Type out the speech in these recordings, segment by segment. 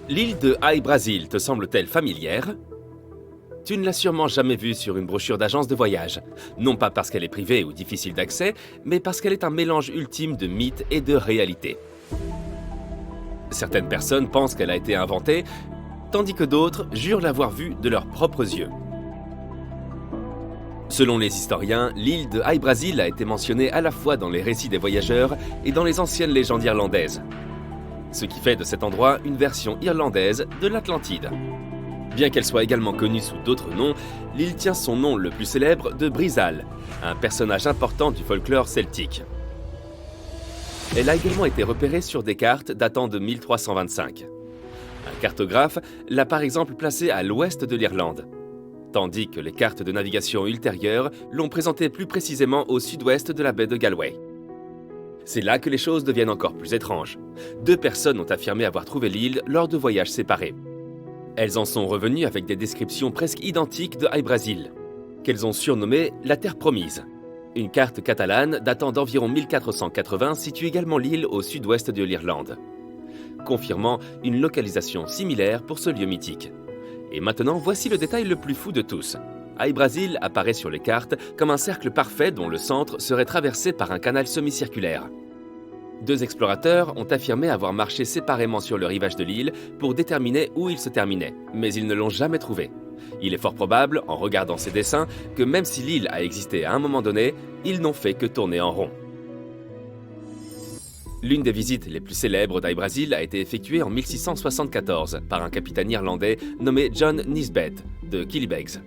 L'île de Hy-Brasil te semble-t-elle familière? Tu ne l'as sûrement jamais vue sur une brochure d'agence de voyage. Non pas parce qu'elle est privée ou difficile d'accès, mais parce qu'elle est un mélange ultime de mythe et de réalité. Certaines personnes pensent qu'elle a été inventée, tandis que d'autres jurent l'avoir vue de leurs propres yeux. Selon les historiens, l'île de Hy-Brasil a été mentionnée à la fois dans les récits des voyageurs et dans les anciennes légendes irlandaises. Ce qui fait de cet endroit une version irlandaise de l'Atlantide. Bien qu'elle soit également connue sous d'autres noms, l'île tient son nom le plus célèbre de Brisal, un personnage important du folklore celtique. Elle a également été repérée sur des cartes datant de 1325. Un cartographe l'a par exemple placée à l'ouest de l'Irlande, tandis que les cartes de navigation ultérieures l'ont présentée plus précisément au sud-ouest de la baie de Galway. C'est là que les choses deviennent encore plus étranges. 2 personnes ont affirmé avoir trouvé l'île lors de voyages séparés. Elles en sont revenues avec des descriptions presque identiques de Hy-Brasil, qu'elles ont surnommée la Terre Promise. Une carte catalane datant d'environ 1480 situe également l'île au sud-ouest de l'Irlande, confirmant une localisation similaire pour ce lieu mythique. Et maintenant, voici le détail le plus fou de tous. Hy-Brasil apparaît sur les cartes comme un cercle parfait dont le centre serait traversé par un canal semi-circulaire. 2 explorateurs ont affirmé avoir marché séparément sur le rivage de l'île pour déterminer où il se terminait, mais ils ne l'ont jamais trouvé. Il est fort probable, en regardant ces dessins, que même si l'île a existé à un moment donné, ils n'ont fait que tourner en rond. L'une des visites les plus célèbres d'Hy-Brasil a été effectuée en 1674 par un capitaine irlandais nommé John Nisbet de Killybegs.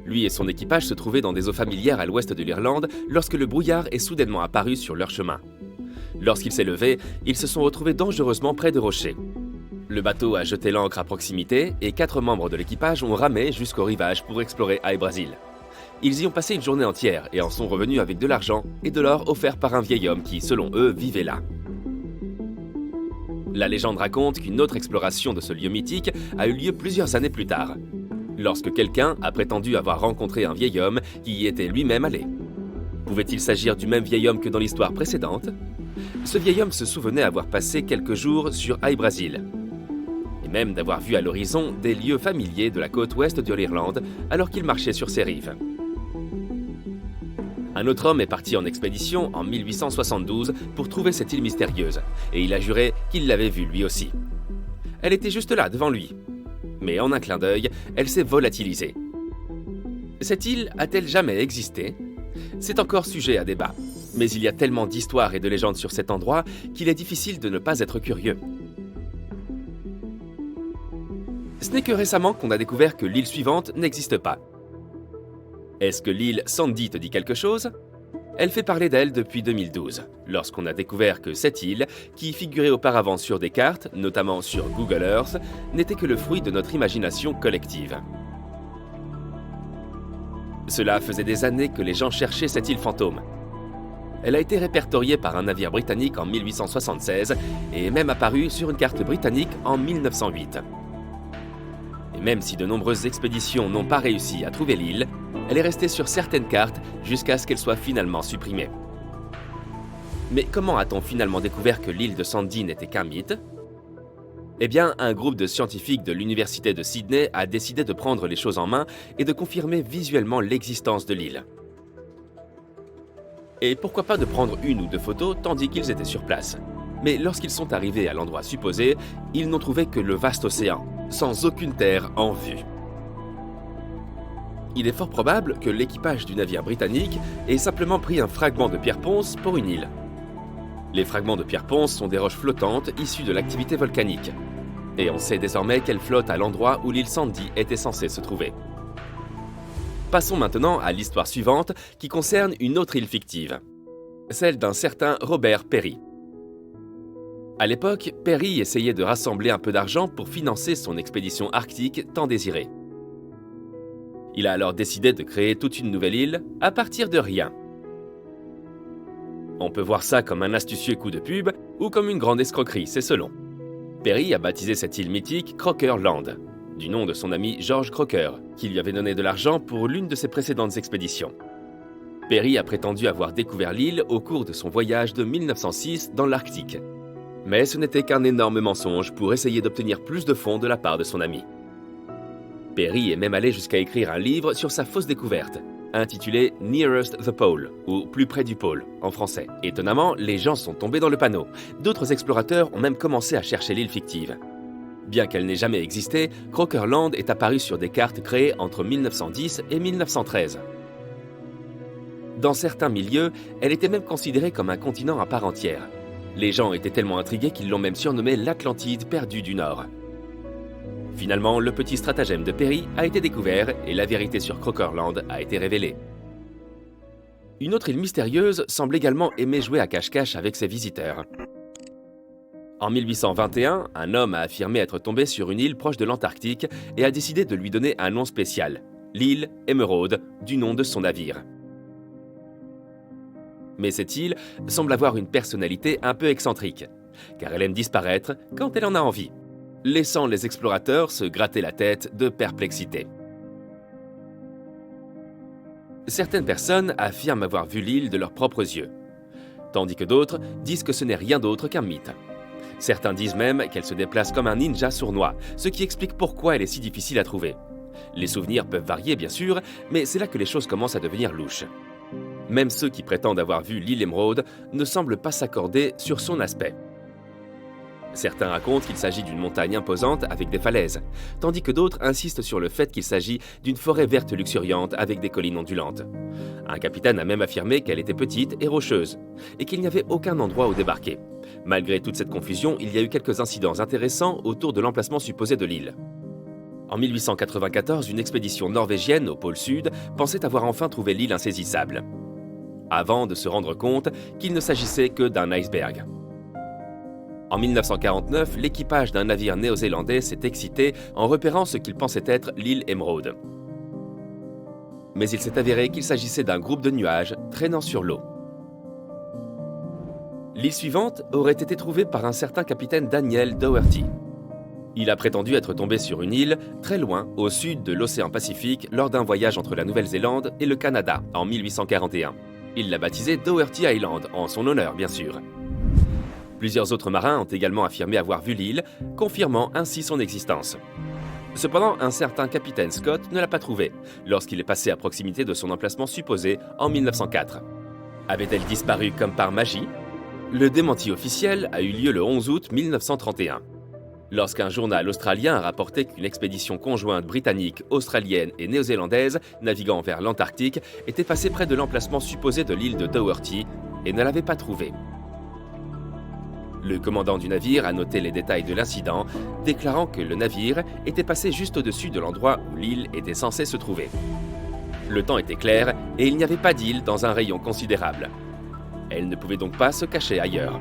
Lui et son équipage se trouvaient dans des eaux familières à l'ouest de l'Irlande lorsque le brouillard est soudainement apparu sur leur chemin. Lorsqu'il s'est levé, ils se sont retrouvés dangereusement près de rochers. Le bateau a jeté l'ancre à proximité et 4 membres de l'équipage ont ramé jusqu'au rivage pour explorer Hy-Brasil. Ils y ont passé une journée entière et en sont revenus avec de l'argent et de l'or offert par un vieil homme qui, selon eux, vivait là. La légende raconte qu'une autre exploration de ce lieu mythique a eu lieu plusieurs années plus tard, lorsque quelqu'un a prétendu avoir rencontré un vieil homme qui y était lui-même allé. Pouvait-il s'agir du même vieil homme que dans l'histoire précédente? Ce vieil homme se souvenait avoir passé quelques jours sur Hy-Brasil, et même d'avoir vu à l'horizon des lieux familiers de la côte ouest de l'Irlande alors qu'il marchait sur ses rives. Un autre homme est parti en expédition en 1872 pour trouver cette île mystérieuse, et il a juré qu'il l'avait vue lui aussi. Elle était juste là, devant lui. Mais en un clin d'œil, elle s'est volatilisée. Cette île a-t-elle jamais existé? C'est encore sujet à débat. Mais il y a tellement d'histoires et de légendes sur cet endroit qu'il est difficile de ne pas être curieux. Ce n'est que récemment qu'on a découvert que l'île suivante n'existe pas. Est-ce que l'île Sandy te dit quelque chose? Elle fait parler d'elle depuis 2012, lorsqu'on a découvert que cette île, qui figurait auparavant sur des cartes, notamment sur Google Earth, n'était que le fruit de notre imagination collective. Cela faisait des années que les gens cherchaient cette île fantôme. Elle a été répertoriée par un navire britannique en 1876 et est même apparue sur une carte britannique en 1908. Et même si de nombreuses expéditions n'ont pas réussi à trouver l'île, elle est restée sur certaines cartes jusqu'à ce qu'elle soit finalement supprimée. Mais comment a-t-on finalement découvert que l'île de Sandy n'était qu'un mythe? Eh bien, un groupe de scientifiques de l'université de Sydney a décidé de prendre les choses en main et de confirmer visuellement l'existence de l'île. Et pourquoi pas de prendre 1 ou 2 photos tandis qu'ils étaient sur place. Mais lorsqu'ils sont arrivés à l'endroit supposé, ils n'ont trouvé que le vaste océan, sans aucune terre en vue. Il est fort probable que l'équipage du navire britannique ait simplement pris un fragment de pierre ponce pour une île. Les fragments de pierre ponce sont des roches flottantes issues de l'activité volcanique. Et on sait désormais qu'elles flottent à l'endroit où l'île Sandy était censée se trouver. Passons maintenant à l'histoire suivante qui concerne une autre île fictive, celle d'un certain Robert Perry. À l'époque, Perry essayait de rassembler un peu d'argent pour financer son expédition arctique tant désirée. Il a alors décidé de créer toute une nouvelle île à partir de rien. On peut voir ça comme un astucieux coup de pub ou comme une grande escroquerie, c'est selon. Perry a baptisé cette île mythique Croker Land, du nom de son ami George Croker, qui lui avait donné de l'argent pour l'une de ses précédentes expéditions. Perry a prétendu avoir découvert l'île au cours de son voyage de 1906 dans l'Arctique. Mais ce n'était qu'un énorme mensonge pour essayer d'obtenir plus de fonds de la part de son ami. Peary est même allé jusqu'à écrire un livre sur sa fausse découverte, intitulé Nearest the Pole, ou Plus près du pôle, en français. Étonnamment, les gens sont tombés dans le panneau. D'autres explorateurs ont même commencé à chercher l'île fictive. Bien qu'elle n'ait jamais existé, Croker Land est apparue sur des cartes créées entre 1910 et 1913. Dans certains milieux, elle était même considérée comme un continent à part entière. Les gens étaient tellement intrigués qu'ils l'ont même surnommée l'Atlantide perdue du Nord. Finalement, le petit stratagème de Peary a été découvert et la vérité sur Croker Land a été révélée. Une autre île mystérieuse semble également aimer jouer à cache-cache avec ses visiteurs. En 1821, un homme a affirmé être tombé sur une île proche de l'Antarctique et a décidé de lui donner un nom spécial, l'île Emeraude, du nom de son navire. Mais cette île semble avoir une personnalité un peu excentrique, car elle aime disparaître quand elle en a envie, laissant les explorateurs se gratter la tête de perplexité. Certaines personnes affirment avoir vu l'île de leurs propres yeux, tandis que d'autres disent que ce n'est rien d'autre qu'un mythe. Certains disent même qu'elle se déplace comme un ninja sournois, ce qui explique pourquoi elle est si difficile à trouver. Les souvenirs peuvent varier bien sûr, mais c'est là que les choses commencent à devenir louches. Même ceux qui prétendent avoir vu l'île Emeraude ne semblent pas s'accorder sur son aspect. Certains racontent qu'il s'agit d'une montagne imposante avec des falaises, tandis que d'autres insistent sur le fait qu'il s'agit d'une forêt verte luxuriante avec des collines ondulantes. Un capitaine a même affirmé qu'elle était petite et rocheuse, et qu'il n'y avait aucun endroit où débarquer. Malgré toute cette confusion, il y a eu quelques incidents intéressants autour de l'emplacement supposé de l'île. En 1894, une expédition norvégienne au pôle Sud pensait avoir enfin trouvé l'île insaisissable, avant de se rendre compte qu'il ne s'agissait que d'un iceberg. En 1949, l'équipage d'un navire néo-zélandais s'est excité en repérant ce qu'il pensait être l'île Emeraude. Mais il s'est avéré qu'il s'agissait d'un groupe de nuages traînant sur l'eau. L'île suivante aurait été trouvée par un certain capitaine Daniel Doherty. Il a prétendu être tombé sur une île très loin au sud de l'océan Pacifique lors d'un voyage entre la Nouvelle-Zélande et le Canada en 1841. Il l'a baptisé Doherty Island, en son honneur bien sûr. Plusieurs autres marins ont également affirmé avoir vu l'île, confirmant ainsi son existence. Cependant, un certain capitaine Scott ne l'a pas trouvée lorsqu'il est passé à proximité de son emplacement supposé en 1904. Avait-elle disparu comme par magie ? Le démenti officiel a eu lieu le 11 août 1931. Lorsqu'un journal australien a rapporté qu'une expédition conjointe britannique, australienne et néo-zélandaise naviguant vers l'Antarctique était passée près de l'emplacement supposé de l'île de Doherty et ne l'avait pas trouvée. Le commandant du navire a noté les détails de l'incident, déclarant que le navire était passé juste au-dessus de l'endroit où l'île était censée se trouver. Le temps était clair et il n'y avait pas d'île dans un rayon considérable. Elle ne pouvait donc pas se cacher ailleurs.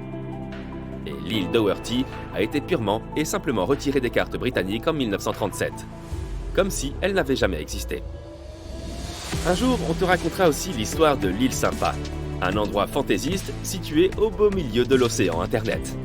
Et l'île Doherty a été purement et simplement retirée des cartes britanniques en 1937, comme si elle n'avait jamais existé. Un jour, on te racontera aussi l'histoire de l'île Sympa, un endroit fantaisiste situé au beau milieu de l'océan Internet.